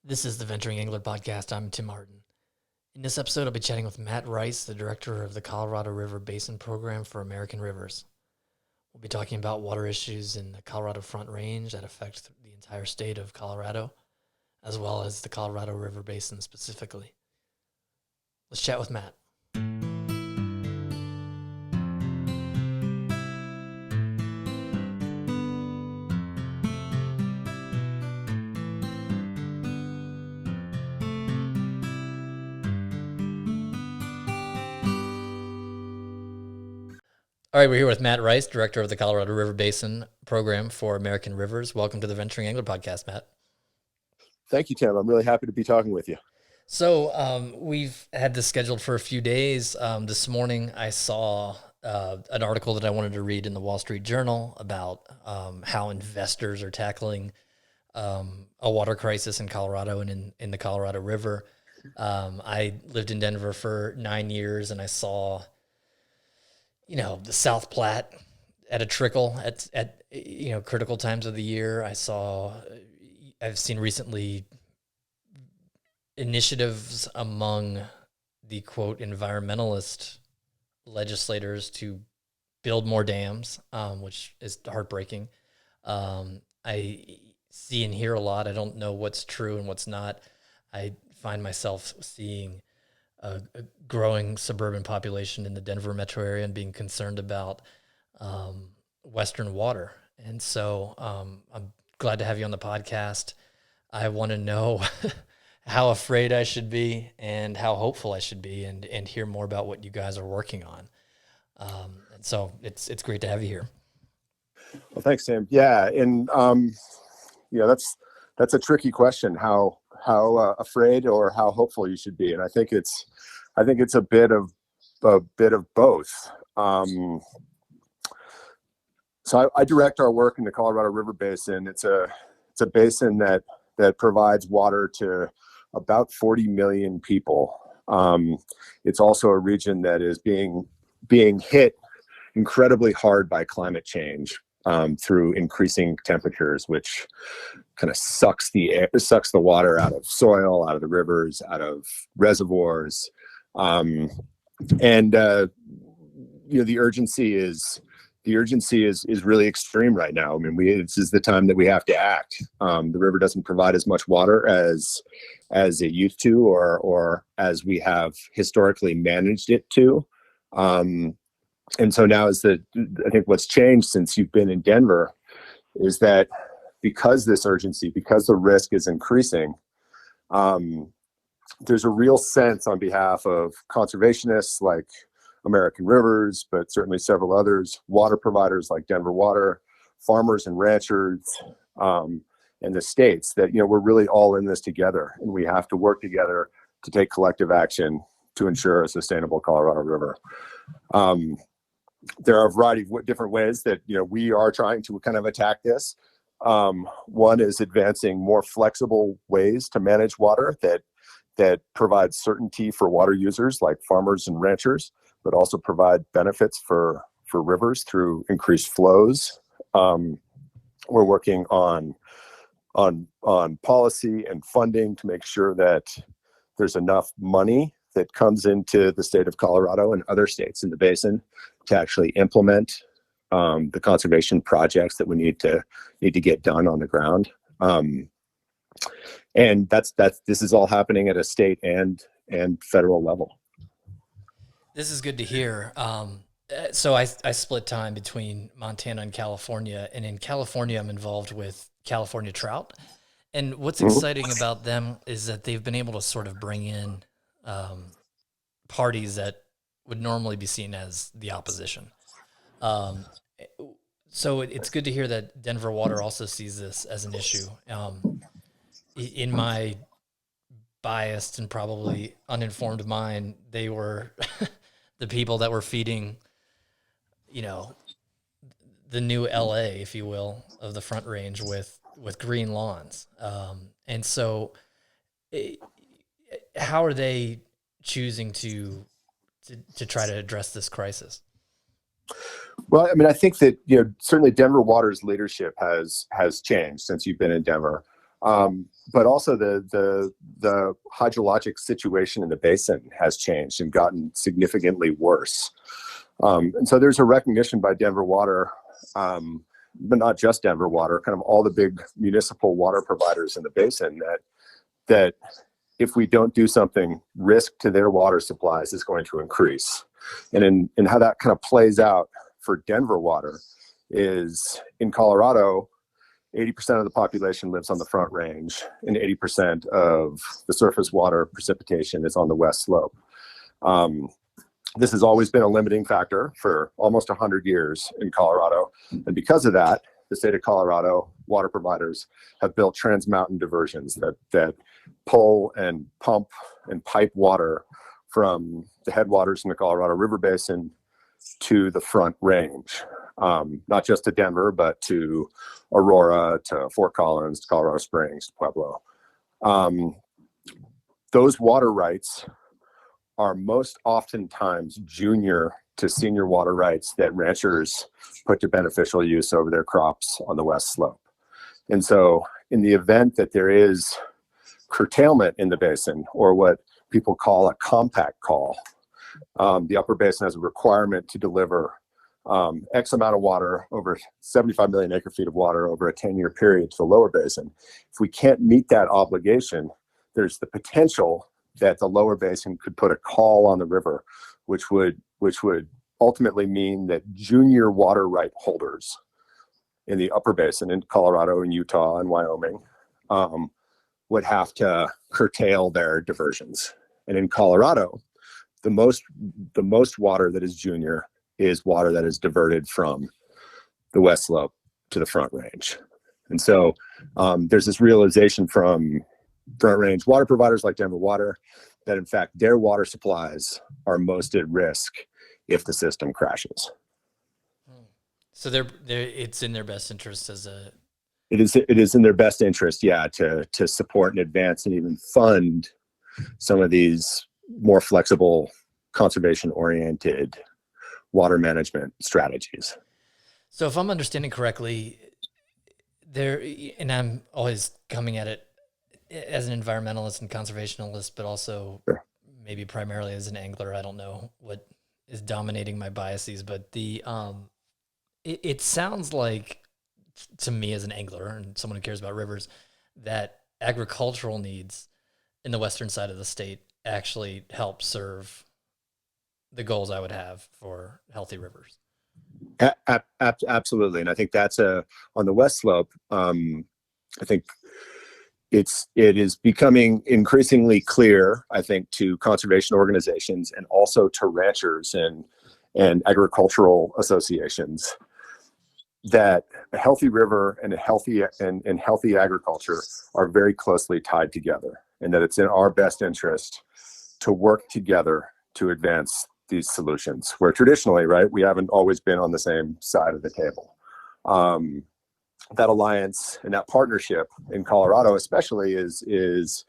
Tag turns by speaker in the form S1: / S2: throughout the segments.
S1: This is the Venturing Angler Podcast. I'm Tim Martin. In this episode, I'll be chatting with Matt Rice, the director of the Colorado River Basin program for American Rivers. We'll be talking about water issues in the Colorado Front Range that affect the entire state of Colorado, as well as the Colorado River Basin specifically. Let's chat with Matt. All right, we're here with Matt Rice, director of the Colorado River Basin program for American Rivers. Welcome to the Venturing Angler Podcast, Matt.
S2: Thank you, Tim. I'm really happy to be talking with you.
S1: So we've had this scheduled for a few days. This morning, I saw an article that I wanted to read in the Wall Street Journal about how investors are tackling a water crisis in Colorado and in the Colorado River. I lived in Denver for 9 years, and I saw the South Platte at a trickle at critical times of the year. I've seen recently initiatives among the quote environmentalist legislators to build more dams, which is heartbreaking. I see and hear a lot. I don't know what's true and what's not. I find myself seeing a growing suburban population in the Denver metro area and being concerned about Western water. And so I'm glad to have you on the podcast. I want to know how afraid I should be and how hopeful I should be and hear more about what you guys are working on. And so it's great to have you here.
S2: Well, thanks, Tim. Yeah. And, that's a tricky question, how afraid or how hopeful you should be. And I think it's a bit of both. So I direct our work in the Colorado River Basin. It's a basin that provides water to about 40 million people. It's also a region that is being hit incredibly hard by climate change through increasing temperatures, which kind of sucks the water out of soil, out of the rivers, out of reservoirs. The urgency is really extreme right now. I mean, this is the time that we have to act. The river doesn't provide as much water as it used to, or as we have historically managed it to. And so now I think what's changed since you've been in Denver is that because the risk is increasing, there's a real sense on behalf of conservationists like American Rivers, but certainly several others, water providers like Denver Water, farmers and ranchers, and the states that, we're really all in this together, and we have to work together to take collective action to ensure a sustainable Colorado River. There are a variety of different ways that, we are trying to kind of attack this. One is advancing more flexible ways to manage water that provide certainty for water users like farmers and ranchers, but also provide benefits for rivers through increased flows. We're working on policy and funding to make sure that there's enough money that comes into the state of Colorado and other states in the basin to actually implement the conservation projects that we need to get done on the ground. And this is all happening at a state and federal level.
S1: This is good to hear. So I split time between Montana and California, and in California, I'm involved with California trout. And what's exciting about them is that they've been able to sort of bring in parties that would normally be seen as the opposition. So it's good to hear that Denver Water also sees this as an issue. In my biased and probably uninformed mind, they were the people that were feeding, the new LA, if you will, of the Front Range with green lawns. And so how are they choosing to try to address this crisis?
S2: Well, I mean, I think that certainly Denver Water's leadership has changed since you've been in Denver. But also the hydrologic situation in the basin has changed and gotten significantly worse. And so there's a recognition by Denver Water, but not just Denver Water, kind of all the big municipal water providers in the basin, that if we don't do something, risk to their water supplies is going to increase. And in how that kind of plays out for Denver Water is, in Colorado, 80% of the population lives on the Front Range, and 80% of the surface water precipitation is on the west slope. This has always been a limiting factor for almost 100 years in Colorado. And because of that, the state of Colorado water providers have built trans-mountain diversions that pull and pump and pipe water from the headwaters in the Colorado River Basin to the Front Range. Not just to Denver, but to Aurora, to Fort Collins, to Colorado Springs, to Pueblo. Those water rights are most oftentimes junior to senior water rights that ranchers put to beneficial use over their crops on the west slope. And so in the event that there is curtailment in the basin, or what people call a compact call, the upper basin has a requirement to deliver X amount of water, over 75 million acre feet of water over a 10-year period to the lower basin. If we can't meet that obligation, there's the potential that the lower basin could put a call on the river, which would ultimately mean that junior water right holders in the upper basin in Colorado and Utah and Wyoming would have to curtail their diversions. And in Colorado, the most water that is junior is water that is diverted from the west slope to the Front Range. And so there's this realization from Front Range water providers like Denver Water that in fact their water supplies are most at risk if the system crashes.
S1: So it's in their best interest as a...
S2: It is in their best interest, yeah, to support and advance and even fund some of these more flexible, conservation-oriented water management strategies.
S1: So if I'm understanding correctly, and I'm always coming at it as an environmentalist and conservationalist, but also
S2: Sure.
S1: maybe primarily as an angler. I don't know what is dominating my biases, but it sounds like to me as an angler and someone who cares about rivers that agricultural needs in the western side of the state actually help serve the goals I would have for healthy rivers.
S2: Absolutely. And I think that's on the west slope. I think it is becoming increasingly clear, I think, to conservation organizations and also to ranchers and agricultural associations that a healthy river and a healthy agriculture are very closely tied together, and that it's in our best interest to work together to advance these solutions, where traditionally, right, we haven't always been on the same side of the table. That alliance and that partnership in Colorado especially is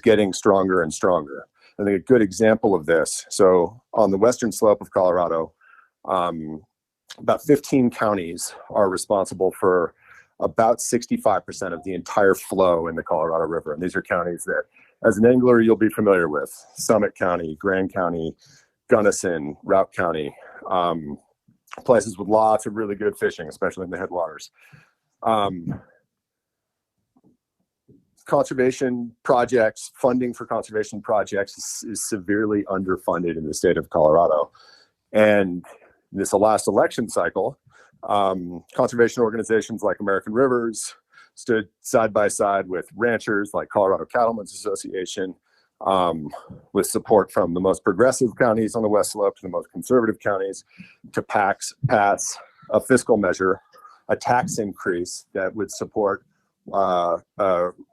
S2: getting stronger and stronger. I think a good example of this, so on the western slope of Colorado, about 15 counties are responsible for about 65% of the entire flow in the Colorado River. And these are counties that, as an angler, you'll be familiar with: Summit County, Grand County, Gunnison, Routt County, places with lots of really good fishing, especially in the headwaters. Conservation projects, funding for conservation projects is severely underfunded in the state of Colorado. And this last election cycle, conservation organizations like American Rivers stood side by side with ranchers like Colorado Cattlemen's Association, with support from the most progressive counties on the west slope to the most conservative counties, to pass a fiscal measure, a tax increase that would support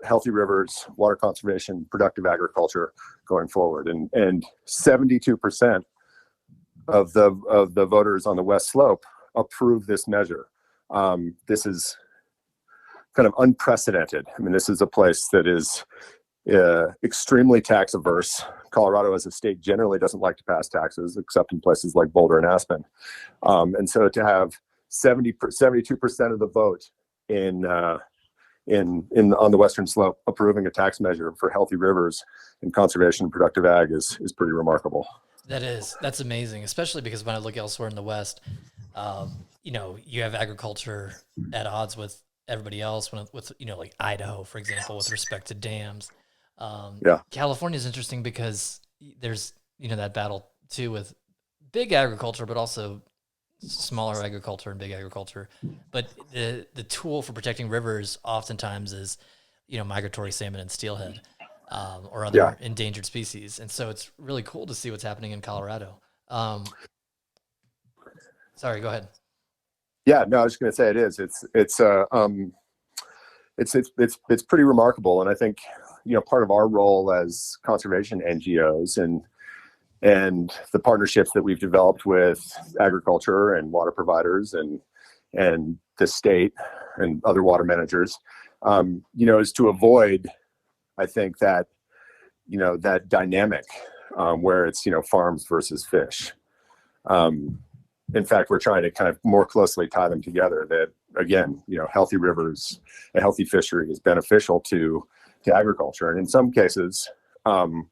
S2: healthy rivers, water conservation, productive agriculture going forward. And 72% of the voters on the west slope approve this measure. This is kind of unprecedented. I mean, this is a place that is extremely tax averse. Colorado as a state generally doesn't like to pass taxes, except in places like Boulder and Aspen. And so to have 72% of the vote in on the western slope, approving a tax measure for healthy rivers and conservation and productive ag is pretty remarkable.
S1: That's amazing, especially because when I look elsewhere in the West, you have agriculture at odds with everybody else. With like Idaho, for example, with respect to dams.
S2: Yeah.
S1: California is interesting because there's that battle too with big agriculture, but also smaller agriculture and big agriculture. But the tool for protecting rivers oftentimes is migratory salmon and steelhead. Or other endangered species. And so it's really cool to see what's happening in Colorado. Sorry, go ahead.
S2: Yeah, no, I was just going to say it is. It's pretty remarkable, and I think part of our role as conservation NGOs and the partnerships that we've developed with agriculture and water providers and the state and other water managers, is to avoid, I think, that that dynamic where it's farms versus fish. In fact, we're trying to kind of more closely tie them together. That again, healthy rivers, a healthy fishery is beneficial to agriculture, and in some cases, the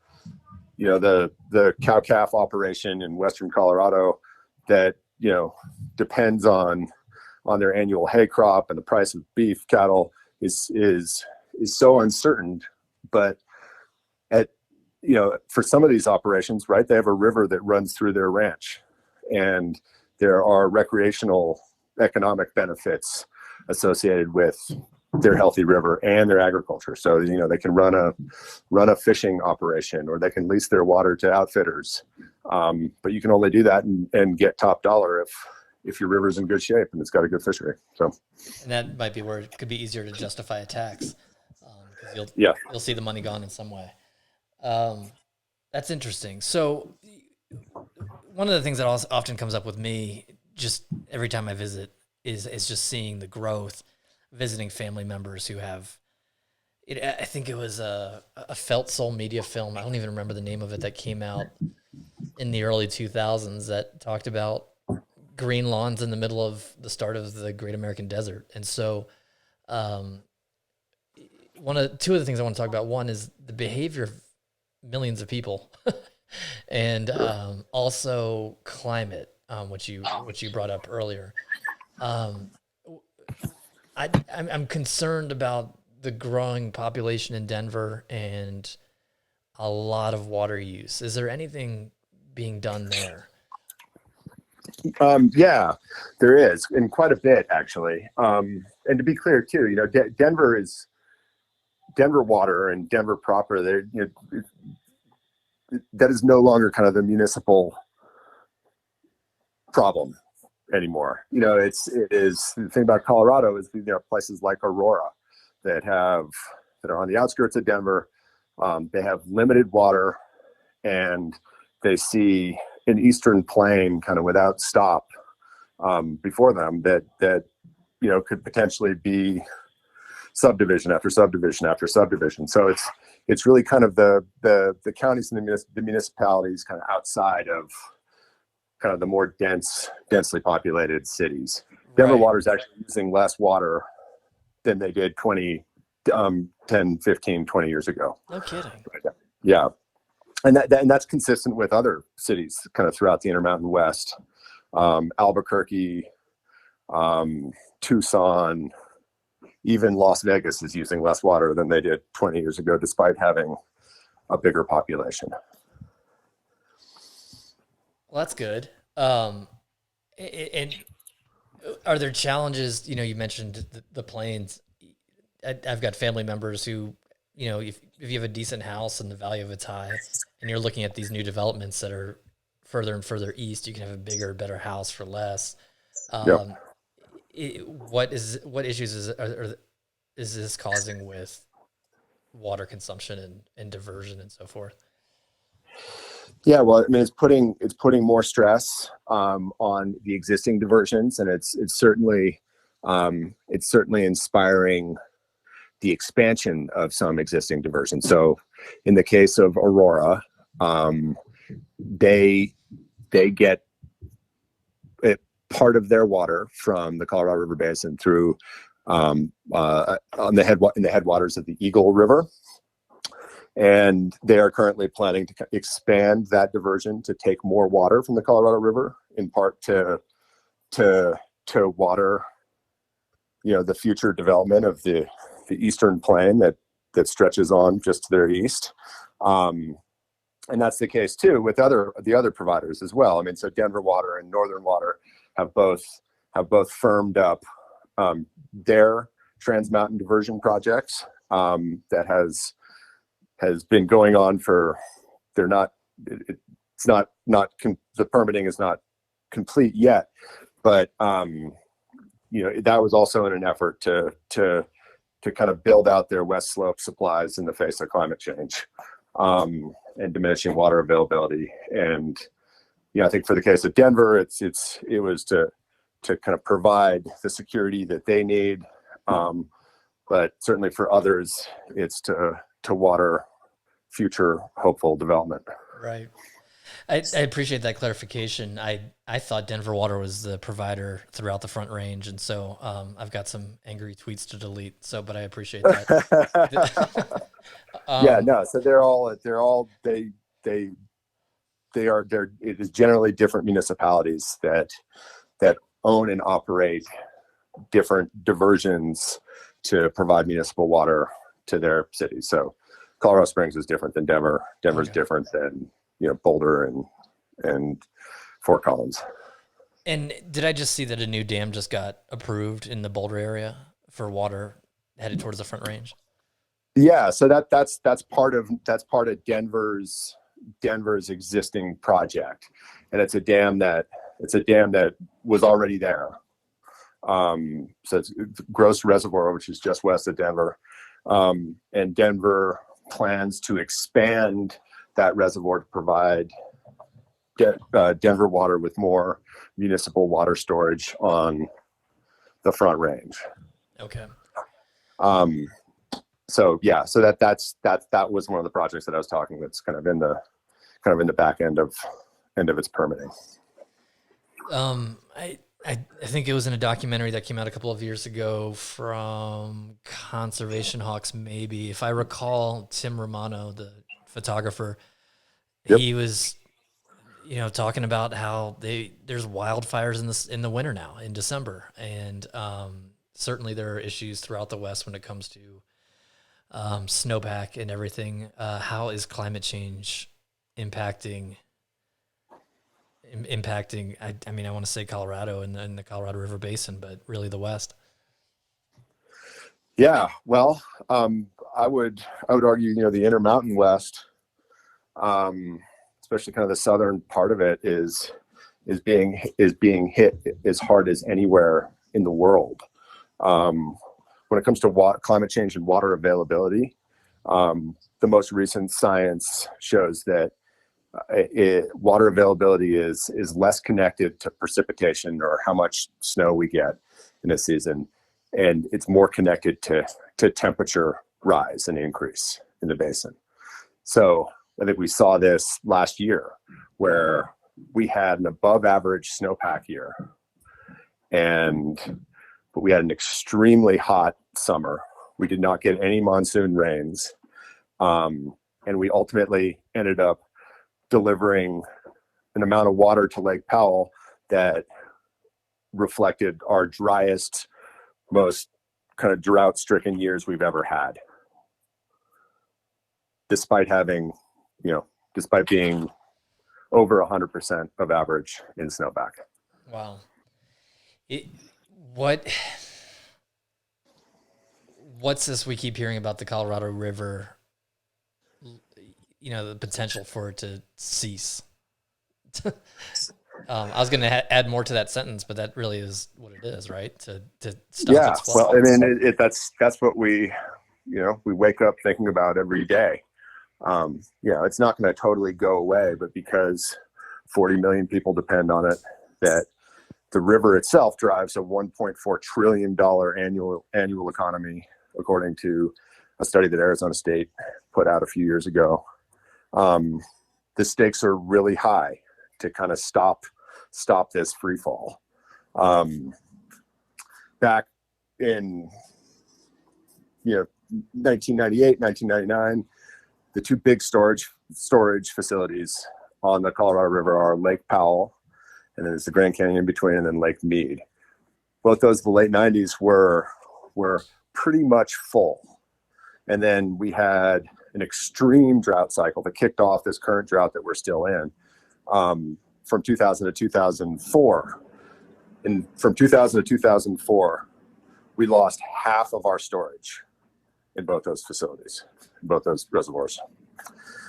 S2: cow-calf operation in western Colorado that depends on their annual hay crop and the price of beef cattle is so uncertain, but for some of these operations, right, they have a river that runs through their ranch, and there are recreational economic benefits associated with their healthy river and their agriculture. So they can run a fishing operation, or they can lease their water to outfitters, but you can only do that and get top dollar if your river's in good shape and it's got a good fishery. So,
S1: and that might be where it could be easier to justify a tax, because you'll see the money gone in some way. That's interesting. So one of the things that often comes up with me just every time I visit is just seeing the growth, visiting family members who have it. I think it was a Felt Soul Media film. I don't even remember the name of it, that came out in the early 2000s that talked about green lawns in the middle of the start of the Great American Desert. And so, two of the things I want to talk about, one is the behavior of millions of people, and also climate, which you brought up earlier. I'm concerned about the growing population in Denver and a lot of water use. Is there anything being done there?
S2: Yeah, there is, and quite a bit actually. And to be clear too, Denver water and Denver proper, that is no longer kind of the municipal problem anymore. It is the thing about Colorado is places like Aurora that are on the outskirts of Denver. They have limited water, and they see an eastern plain kind of without stop before them that could potentially be subdivision after subdivision after subdivision. So it's really kind of the counties and the municipalities kind of outside of kind of the more densely populated cities. Denver water is actually using less water than they did 10, 15, 20 years ago.
S1: No kidding.
S2: Yeah. And that's consistent with other cities kind of throughout the Intermountain West. Albuquerque, Tucson, even Las Vegas is using less water than they did 20 years ago, despite having a bigger population.
S1: Well, that's good. And are there challenges? You mentioned the plains. I've got family members who, if you have a decent house and the value of it's high, and you're looking at these new developments that are further and further east, you can have a bigger, better house for less. What issues is this causing with water consumption and diversion and so forth?
S2: Yeah, well, I mean, it's putting more stress on the existing diversions, and it's certainly inspiring the expansion of some existing diversions. So, in the case of Aurora, they get part of their water from the Colorado River Basin through on in the headwaters of the Eagle River. And they are currently planning to expand that diversion to take more water from the Colorado River, in part to water, the future development of the eastern plain that stretches on just to their east. And that's the case too with the other providers as well. I mean, so Denver Water and Northern Water have both firmed up their Trans Mountain diversion projects that has been going on for. They're not. It's not the permitting is not complete yet, but that was also in an effort to kind of build out their west slope supplies in the face of climate change and diminishing water availability. And I think for the case of Denver, it was to kind of provide the security that they need, but certainly for others, it's to water future hopeful development.
S1: Right. I appreciate that clarification. I thought Denver Water was the provider throughout the Front Range, and so I've got some angry tweets to delete. So, but I appreciate that.
S2: Yeah, no. So it is generally different municipalities that own and operate different diversions to provide municipal water to their cities. So Colorado Springs is different than Denver. Denver's different than Boulder and Fort Collins.
S1: And did I just see that a new dam just got approved in the Boulder area for water headed towards the Front Range?
S2: Yeah, so that's part of Denver's existing project, and it's a dam that was already there. So it's Gross Reservoir, which is just west of Denver, and Denver plans to expand that reservoir to provide Denver Water with more municipal water storage on the Front Range.
S1: Okay.
S2: So that was one of the projects that I was talking. That's kind of in the back end of its permitting.
S1: I think it was in a documentary that came out a couple of years ago from Conservation Hawks, maybe, if I recall. Tim Romano, the photographer,
S2: Yep.
S1: He was, talking about how there's wildfires in the winter now in December, and certainly there are issues throughout the West when it comes to snowpack and everything. How is climate change impacting? I mean, I want to say Colorado and the Colorado River Basin, but really the West.
S2: Yeah, well, I would argue, the Intermountain West, especially kind of the southern part of it, is being hit as hard as anywhere in the world. When it comes to climate change and water availability, the most recent science shows that water availability is less connected to precipitation or how much snow we get in a season, and it's more connected to temperature rise and increase in the basin. So I think we saw this last year where we had an above average snowpack year, but we had an extremely hot summer. We did not get any monsoon rains, and we ultimately ended up delivering an amount of water to Lake Powell that reflected our driest, most kind of drought-stricken years we've ever had, despite being over 100% of average in snowpack.
S1: Wow. What's this we keep hearing about the Colorado River? The potential for it to cease. I was going to add more to that sentence, but that really is what it is, right? To stop its flow.
S2: Well, I mean, that's what we wake up thinking about every day. It's not going to totally go away, but because 40 million people depend on it, that the river itself drives a $1.4 trillion annual economy, according to a study that Arizona State put out a few years ago. The stakes are really high to kind of stop this free fall. Back in 1998, 1999, the two big storage facilities on the Colorado River are Lake Powell, and then there's the Grand Canyon in between, and then Lake Mead. Both those, the late 90s, were pretty much full. And then we had an extreme drought cycle that kicked off this current drought that we're still in, from 2000 to 2004. And from 2000 to 2004, we lost half of our storage in both those facilities, in both those reservoirs.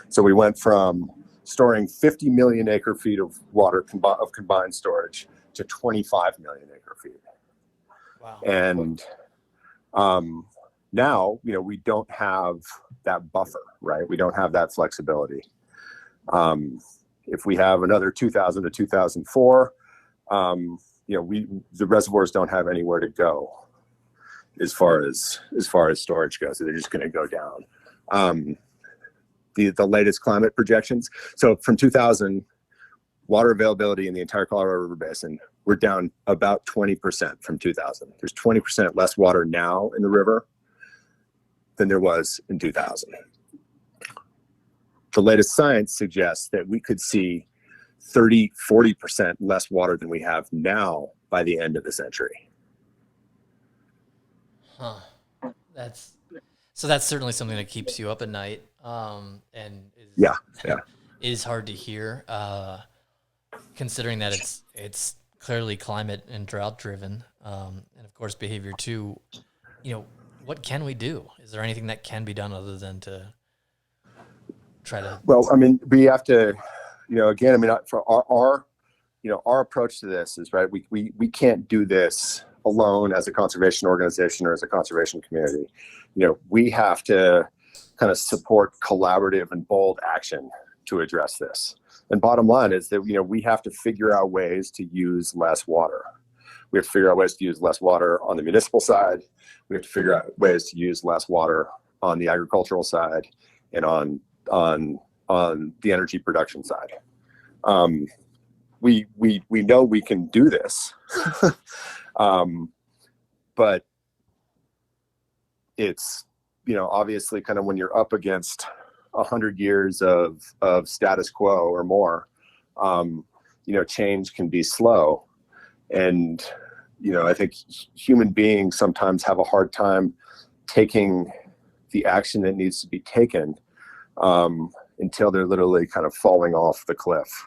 S2: So we went from storing 50 million acre feet of water of combined storage to 25 million acre feet.
S1: Wow.
S2: And now, we don't have that buffer, right? We don't have that flexibility. If we have another 2000 to 2004, the reservoirs don't have anywhere to go as far as storage goes. So they're just going to go down. The latest climate projections. So from 2000, water availability in the entire Colorado River Basin, we're down about 20% from 2000. There's 20% less water now in the river than there was in 2000. The latest science suggests that we could see 40% less water than we have now by the end of the century.
S1: Huh. That's certainly something that keeps you up at night. And is hard to hear, considering that it's clearly climate and drought driven, and of course behavior too. What can we do? Is there anything that can be done other than to try to?
S2: Well, we have to, for our approach to this is, right, we can't do this alone as a conservation organization or as a conservation community. We have to kind of support collaborative and bold action to address this. And bottom line is that, we have to figure out ways to use less water. We have to figure out ways to use less water on the municipal side. We have to figure out ways to use less water on the agricultural side and on the energy production side. We know we can do this, but it's, obviously kind of when you're up against 100 years of status quo or more, change can be slow. And, I think human beings sometimes have a hard time taking the action that needs to be taken until they're literally kind of falling off the cliff.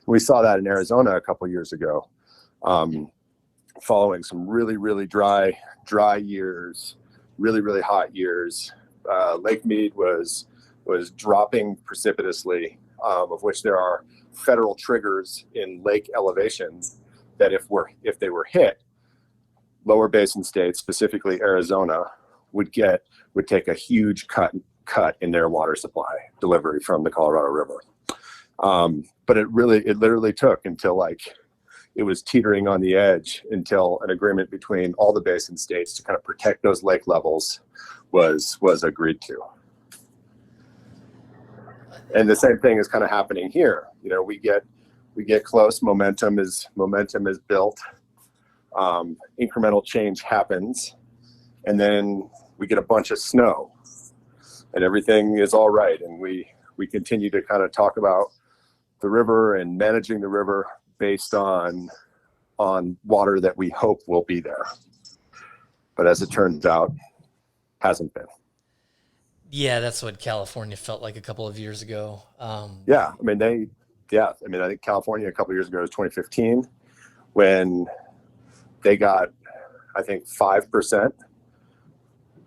S2: We saw that in Arizona a couple of years ago, following some really, really dry years, really, really hot years. Lake Mead was dropping precipitously, of which there are federal triggers in lake elevations that if they were hit, lower basin states, specifically Arizona, would take a huge cut in their water supply delivery from the Colorado River. But it literally took until it was teetering on the edge until an agreement between all the basin states to kind of protect those lake levels was agreed to. And the same thing is kind of happening here. We get close, momentum is built, incremental change happens, and then we get a bunch of snow and everything is all right. And we continue to kind of talk about the river and managing the river based on water that we hope will be there. But as it turns out, hasn't been.
S1: Yeah, that's what California felt like a couple of years ago.
S2: I think California a couple of years ago was 2015 when they got, I think, 5%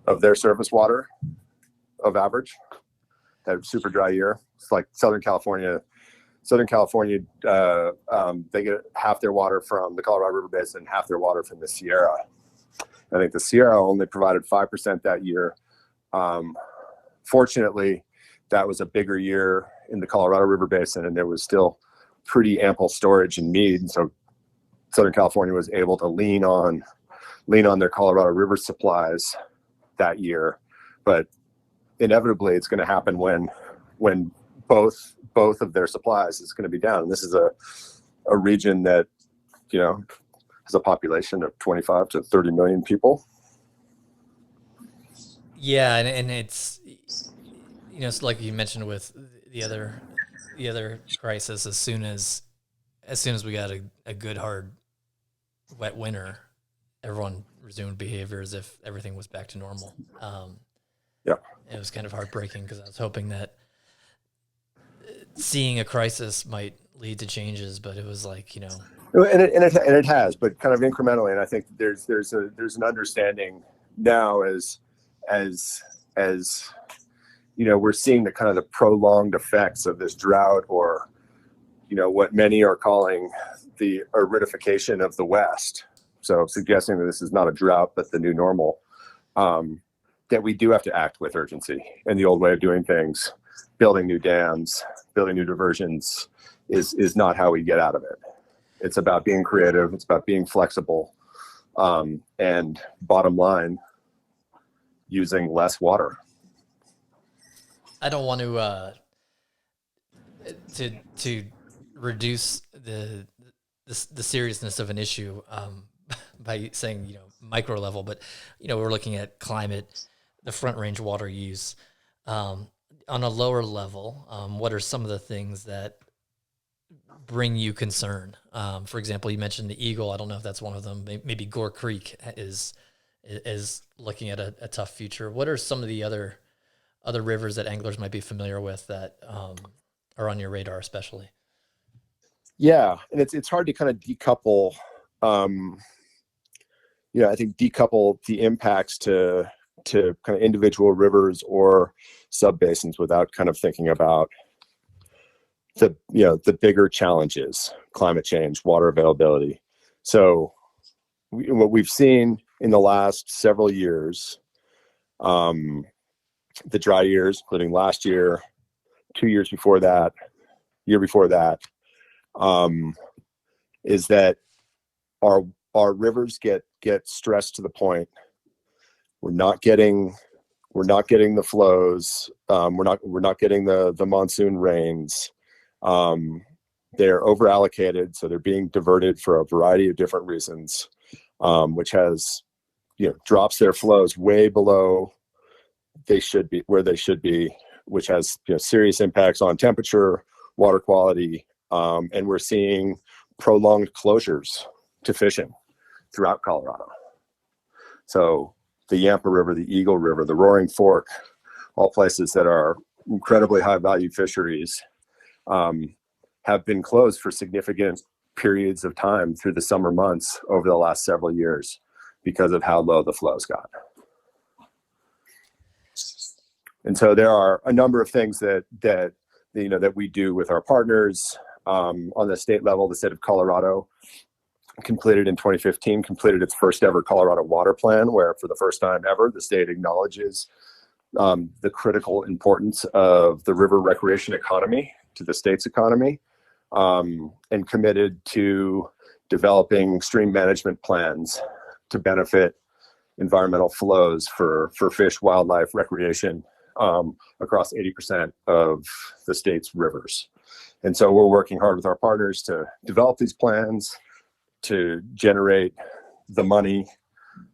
S2: of thetheir surface water of average. That super dry year. It's like Southern California, they get half their water from the Colorado River Basin, half their water from the Sierra. I think the Sierra only provided 5% that year. Fortunately, that was a bigger year in the Colorado River Basin, and there was still pretty ample storage in Mead. And so Southern California was able to lean on their Colorado River supplies that year. But inevitably, it's going to happen when both of their supplies is going to be down. And this is a region that, has a population of 25 to 30 million people.
S1: Yeah, and it's, it's like you mentioned with the other the other crisis. As soon as we got a good hard wet winter, everyone resumed behavior as if everything was back to normal.
S2: Yeah.
S1: It was kind of heartbreaking because I was hoping that seeing a crisis might lead to changes, but it was like,
S2: And it has, but kind of incrementally. And I think there's an understanding now as as we're seeing the kind of the prolonged effects of this drought, or what many are calling the aridification of the West. So suggesting that this is not a drought but the new normal. That we do have to act with urgency, and the old way of doing things, building new dams, building new diversions, is not how we get out of it. It's about being creative. It's about being flexible, and bottom line, using less water.
S1: I don't want to reduce the seriousness of an issue by saying micro level, but we're looking at climate, the front range water use. On a lower level, what are some of the things that bring you concern? For example, you mentioned the Eagle. I don't know if that's one of them. Maybe Gore Creek is looking at a tough future. What are some of the other rivers that anglers might be familiar with that are on your radar, especially?
S2: Yeah, and it's hard to kind of decouple. I think decouple the impacts to kind of individual rivers or subbasins without kind of thinking about the bigger challenges: climate change, water availability. So what we've seen in the last several years, the dry years, including last year, 2 years before that, year before that, is that our rivers get stressed to the point we're not getting the flows. We're not getting the monsoon rains. They're over allocated, so they're being diverted for a variety of different reasons, which has drops their flows way below where they should be, which has serious impacts on temperature, water quality, and we're seeing prolonged closures to fishing throughout Colorado. So the Yampa River, the Eagle River, the Roaring Fork, all places that are incredibly high value fisheries, have been closed for significant periods of time through the summer months over the last several years because of how low the flows got. And so there are a number of things that we do with our partners. On the state level, the state of Colorado completed in 2015 its first ever Colorado water plan, where for the first time ever, the state acknowledges the critical importance of the river recreation economy to the state's economy, and committed to developing stream management plans to benefit environmental flows for fish, wildlife, recreation across 80% of the state's rivers. And so we're working hard with our partners to develop these plans, to generate the money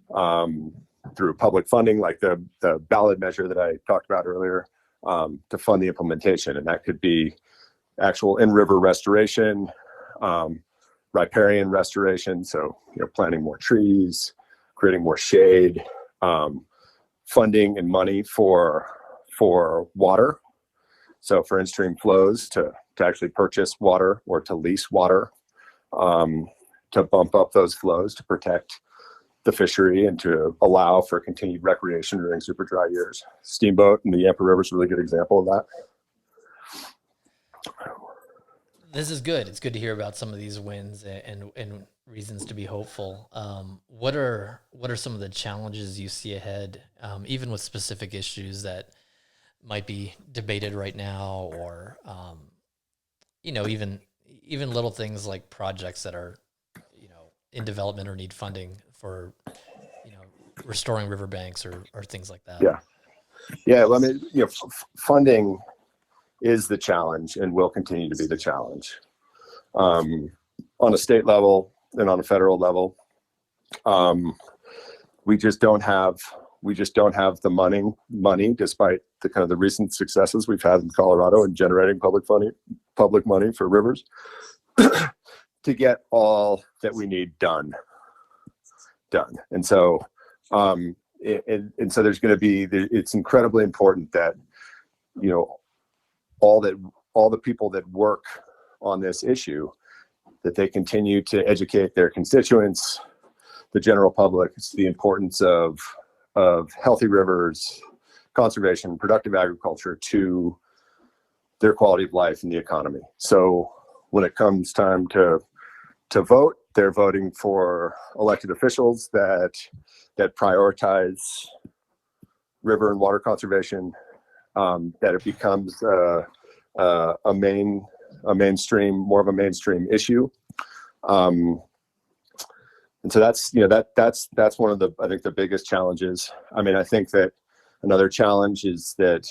S2: through public funding, like the ballot measure that I talked about earlier, to fund the implementation. And that could be actual in-river restoration, riparian restoration, so planting more trees, creating more shade, funding and money for water. So for in-stream flows to actually purchase water or to lease water, to bump up those flows to protect the fishery and to allow for continued recreation during super dry years. Steamboat and the Yampa River is a really good example of that.
S1: This is good. It's good to hear about some of these wins and reasons to be hopeful. What are some of the challenges you see ahead, even with specific issues that might be debated right now, or even little things like projects that are in development or need funding for restoring riverbanks or things like that?
S2: Yeah. Well, I mean, funding is the challenge and will continue to be the challenge. On a state level and on a federal level, we just don't have we just don't have the money, despite the kind of the recent successes we've had in Colorado in generating public money for rivers, to get all that we need done. And so, and so there's going to be, it's incredibly important that, you know, all the people that work on this issue, that they continue to educate their constituents, the general public, it's the importance of healthy rivers, conservation, productive agriculture to their quality of life and the economy. So when it comes time to vote, they're voting for elected officials that prioritize river and water conservation, that it becomes a mainstream, more of a mainstream issue. And so that's, you know, that's one of the, I think, the biggest challenges. I mean, I think that another challenge is that,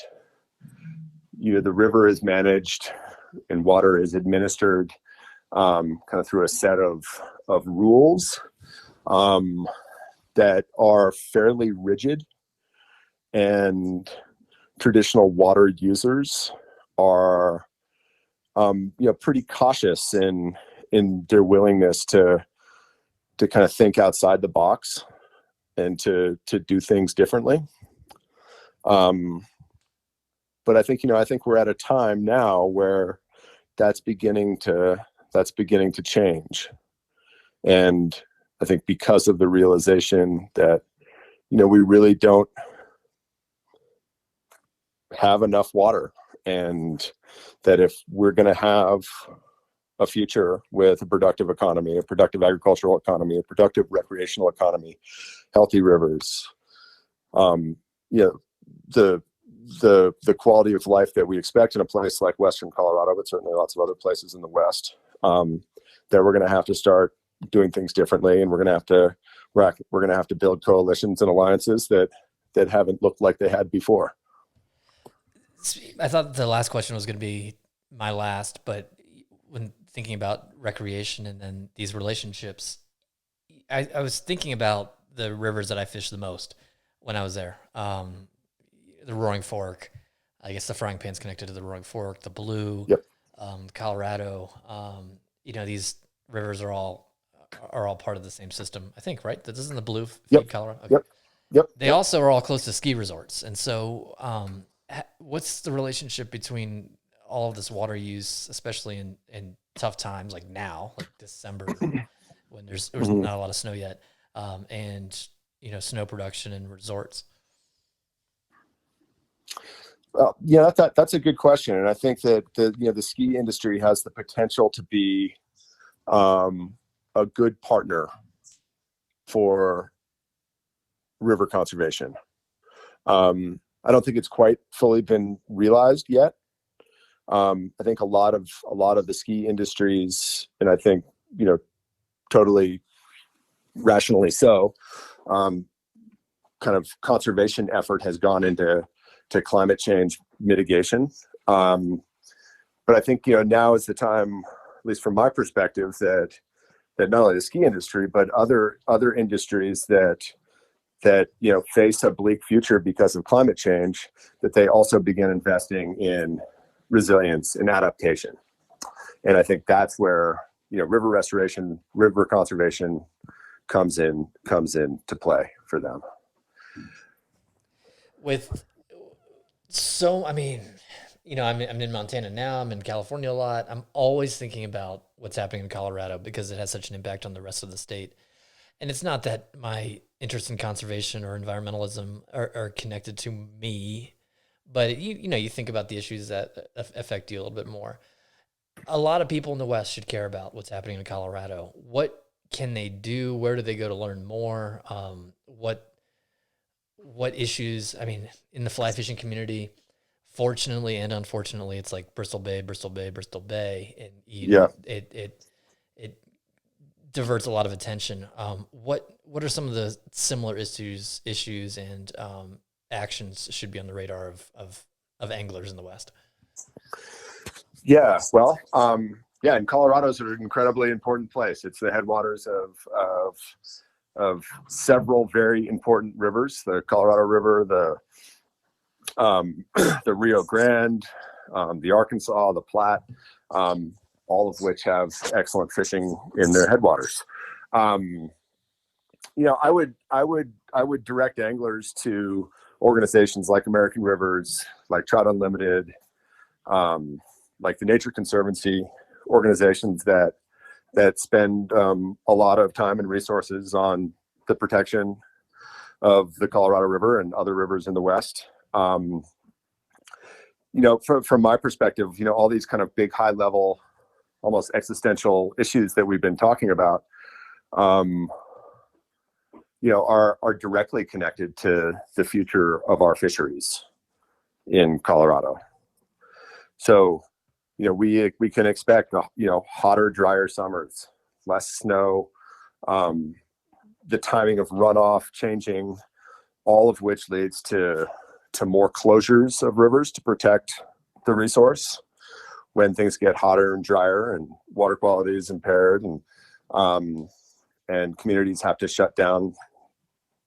S2: you know, the river is managed and water is administered kind of through a set of rules that are fairly rigid, and traditional water users are you know, pretty cautious in their willingness to kind of think outside the box and to do things differently. But I think, you know, I think we're at a time now where that's beginning to change. And I think because of the realization that, you know, we really don't have enough water, and that if we're going to have a future with a productive economy, a productive agricultural economy, a productive recreational economy, healthy rivers, you know, the quality of life that we expect in a place like Western Colorado, but certainly lots of other places in the West, that we're going to have to start doing things differently, and we're going to have to build coalitions and alliances that haven't looked like they had before.
S1: I thought the last question was going to be my last, but when thinking about recreation and then these relationships, I was thinking about the rivers that I fished the most when I was there. The Roaring Fork, I guess the Frying Pan's connected to the Roaring Fork, the Blue,
S2: Yep.
S1: Colorado. You know, these rivers are all part of the same system, I think, right? That isn't the Blue feed
S2: Yep.
S1: Colorado. Okay.
S2: Yep.
S1: They also are all close to ski resorts, and so what's the relationship between all of this water use, especially in tough times like now, like December, when there's not a lot of snow yet, and, you know, snow production and resorts?
S2: Yeah, that's a good question, and I think that the ski industry has the potential to be a good partner for river conservation. I don't think it's quite fully been realized yet. I think a lot of the ski industries, and I think, you know, totally rationally so, kind of conservation effort has gone into climate change mitigation. But I think, you know, now is the time, at least from my perspective, that not only the ski industry, but other industries that you know, face a bleak future because of climate change, that they also begin investing in resilience and adaptation. And I think that's where, you know, river restoration, river conservation comes into play for them.
S1: I mean, you know, I'm in Montana now, I'm in California a lot. I'm always thinking about what's happening in Colorado because it has such an impact on the rest of the state. And it's not that my interest in conservation or environmentalism are connected to me, but you know, you think about the issues that affect you a little bit more. A lot of people in the West should care about what's happening in Colorado. What can they do? Where do they go to learn more? What issues? I mean, in the fly fishing community, fortunately and unfortunately, it's like Bristol Bay, Bristol Bay, Bristol Bay, and you know, it diverts a lot of attention. What are some of the similar issues and actions should be on the radar of anglers in the West?
S2: Yeah, well, and Colorado is an incredibly important place. It's the headwaters of several very important rivers: the Colorado River, the Rio Grande, the Arkansas, the Platte, all of which have excellent fishing in their headwaters. I would direct anglers to organizations like American Rivers, like Trout Unlimited, like the Nature Conservancy, organizations that spend a lot of time and resources on the protection of the Colorado River and other rivers in the West. From my perspective, all these kind of big, high level, almost existential issues that we've been talking about, are directly connected to the future of our fisheries in Colorado. So, we can expect, hotter, drier summers, less snow, the timing of runoff changing, all of which leads to more closures of rivers to protect the resource when things get hotter and drier and water quality is impaired, and communities have to shut down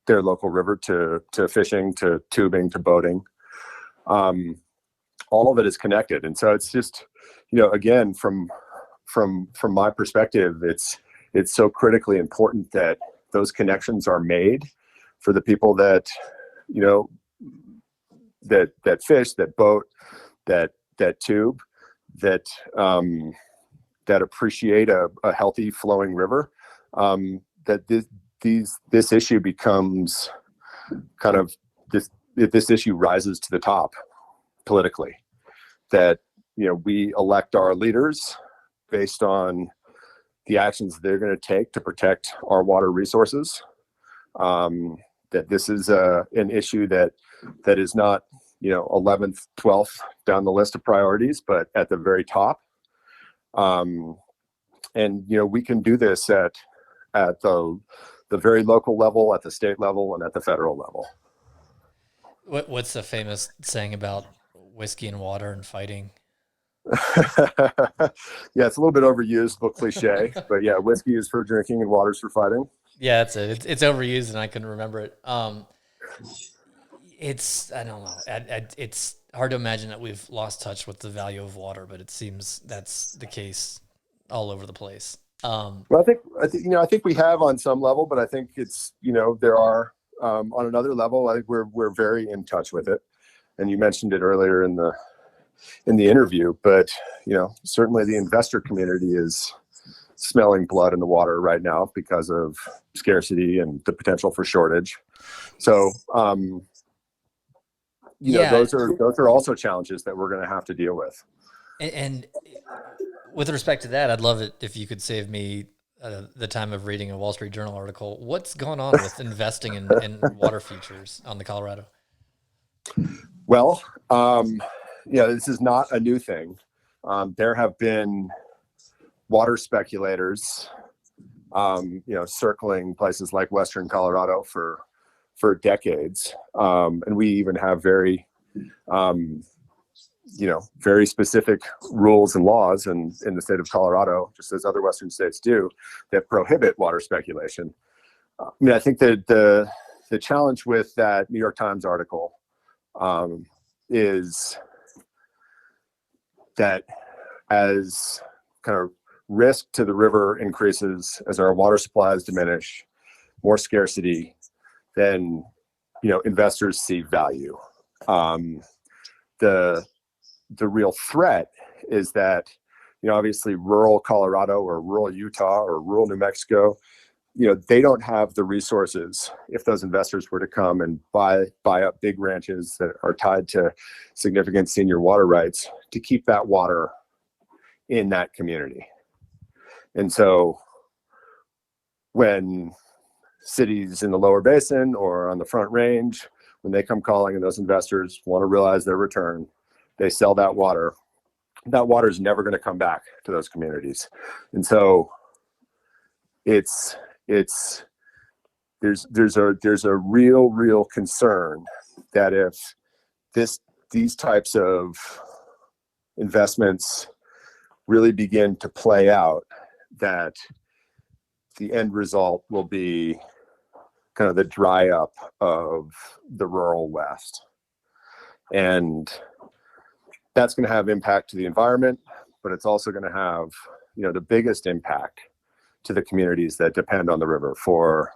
S2: their local river to fishing, to tubing, to boating. All of it is connected. And so it's just, again, from my perspective, it's so critically important that those connections are made for the people that, that fish, that boat, that tube, that appreciate a healthy flowing river, that this issue becomes kind of this issue rises to the top politically, that we elect our leaders based on the actions they're going to take to protect our water resources, that this is an issue that is not 11th, 12th down the list of priorities, but at the very top. And we can do this at the very local level, at the state level, and at the federal level.
S1: What's the famous saying about whiskey and water and fighting?
S2: Yeah, it's a little bit overused, but cliche. But yeah, whiskey is for drinking and water's for fighting.
S1: Yeah, that's it. It's overused, and I couldn't remember it. I don't know. It's hard to imagine that we've lost touch with the value of water, but it seems that's the case all over the place.
S2: Well, I think we have on some level, but I think it's there are on another level. I think we're very in touch with it, and you mentioned it earlier in the interview. But certainly the investor community is smelling blood in the water right now because of scarcity and the potential for shortage. So those are also challenges that we're going to have to deal with.
S1: And with respect to that, I'd love it if you could save me the time of reading a Wall Street Journal article. What's going on with investing in water futures on the Colorado?
S2: Well, this is not a new thing. There have been water speculators, circling places like Western Colorado for decades. And we even have very specific rules and laws in the state of Colorado, just as other Western states do, that prohibit water speculation. I think that the challenge with that New York Times article is that as kind of risk to the river increases, as our water supplies diminish, more scarcity, then investors see value. The real threat is that obviously rural Colorado or rural Utah or rural New Mexico, they don't have the resources if those investors were to come and buy up big ranches that are tied to significant senior water rights to keep that water in that community. And so when cities in the lower basin or on the Front Range, when they come calling and those investors want to realize their return, they sell that water. That water is never going to come back to those communities. And so there's a real concern that if these types of investments really begin to play out, that the end result will be kind of the dry up of the rural West. And that's going to have impact to the environment, but it's also going to have, the biggest impact to the communities that depend on the river for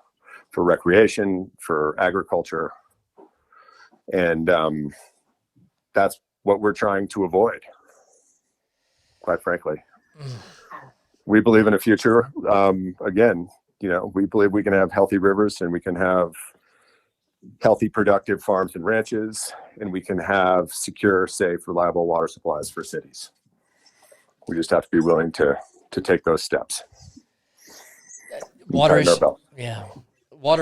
S2: recreation, for agriculture. And that's what we're trying to avoid, quite frankly. We believe in a future, again, we believe we can have healthy rivers, and we can have healthy, productive farms and ranches, and we can have secure, safe, reliable water supplies for cities. We just have to be willing to take those steps.
S1: Water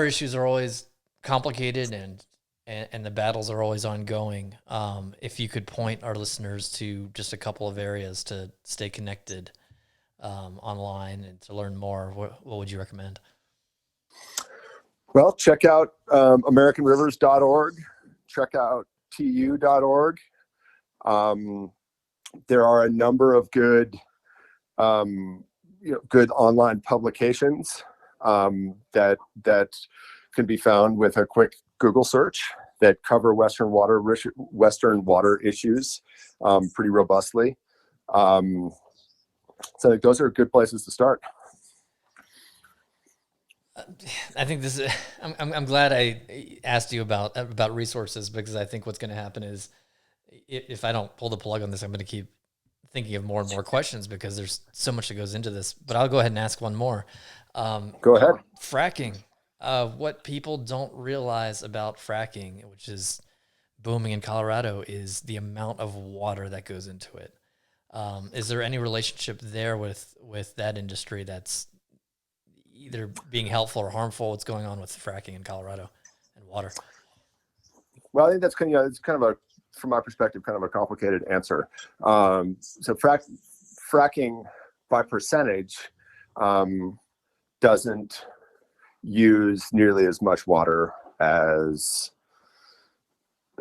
S1: issues are always complicated, and the battles are always ongoing. If you could point our listeners to just a couple of areas to stay connected online and to learn more, what would you recommend?
S2: Well, check out AmericanRivers.org. Check out TU.org. There are a number of good online publications that can be found with a quick Google search that cover Western water issues pretty robustly. So I think those are good places to start.
S1: I think this is. I'm glad I asked you about resources, because I think what's going to happen is, if I don't pull the plug on this, I'm going to keep thinking of more and more questions, because there's so much that goes into this. But I'll go ahead and ask one more.
S2: Go ahead.
S1: Fracking. What people don't realize about fracking, which is booming in Colorado, is the amount of water that goes into it. Is there any relationship there with that industry that's either being helpful or harmful? What's going on with fracking in Colorado and water?
S2: Well, I think that's it's kind of from my perspective, kind of a complicated answer. So fracking by percentage doesn't use nearly as much water as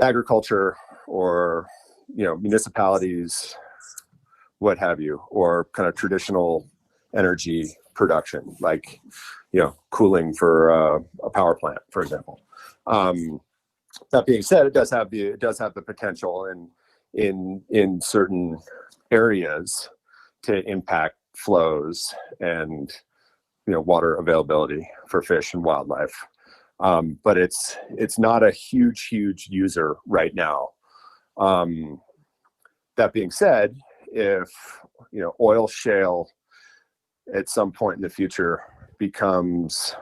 S2: agriculture or municipalities, what have you, or kind of traditional energy production, like cooling for a power plant, for example. That being said, it does have the potential in certain areas to impact flows and water availability for fish and wildlife. But it's not a huge user right now. That being said, if oil shale at some point in the future becomes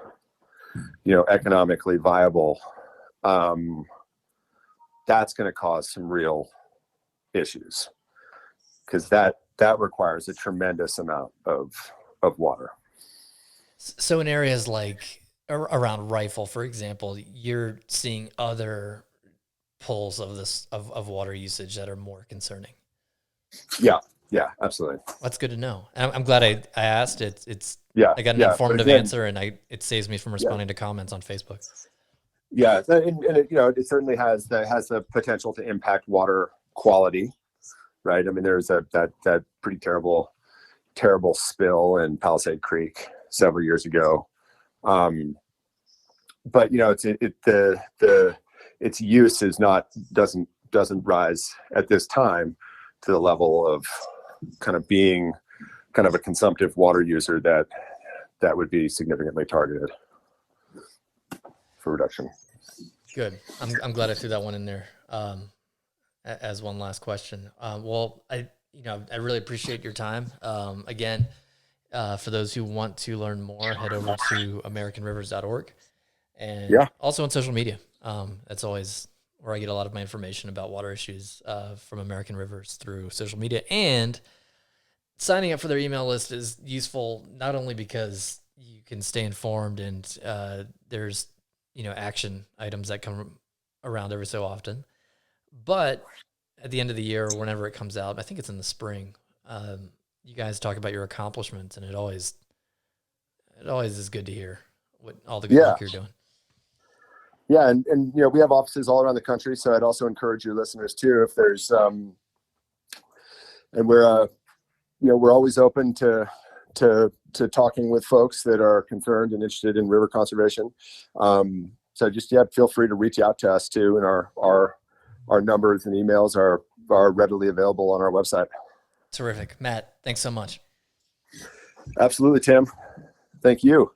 S2: economically viable, that's going to cause some real issues, because that requires a tremendous amount of water.
S1: So in areas like around Rifle, for example, you're seeing other pulls of water usage that are more concerning.
S2: Yeah, absolutely.
S1: That's good to know. I'm glad I asked. I got an informative answer, and it saves me from responding to comments on Facebook.
S2: Yeah, and it certainly has the potential to impact water quality, right? I mean, there's that pretty terrible spill in Palisade Creek several years ago, but its use doesn't rise at this time to the level of kind of being kind of a consumptive water user that would be significantly targeted for reduction.
S1: Good. I'm glad I threw that one in there as one last question. Well, I really appreciate your time. Again, for those who want to learn more, head over to AmericanRivers.org, and also on social media. That's always where I get a lot of my information about water issues from American Rivers, through social media. And signing up for their email list is useful, not only because you can stay informed and there's action items that come around every so often, but at the end of the year, or whenever it comes out, I think it's in the spring, you guys talk about your accomplishments, and it always is good to hear what all the good work you're doing.
S2: Yeah, and we have offices all around the country, so I'd also encourage your listeners too, if there's and we're always open to to talking with folks that are concerned and interested in river conservation. So just, yeah, feel free to reach out to us too. And our numbers and emails are readily available on our website.
S1: Terrific. Matt, thanks so much.
S2: Absolutely, Tim. Thank you.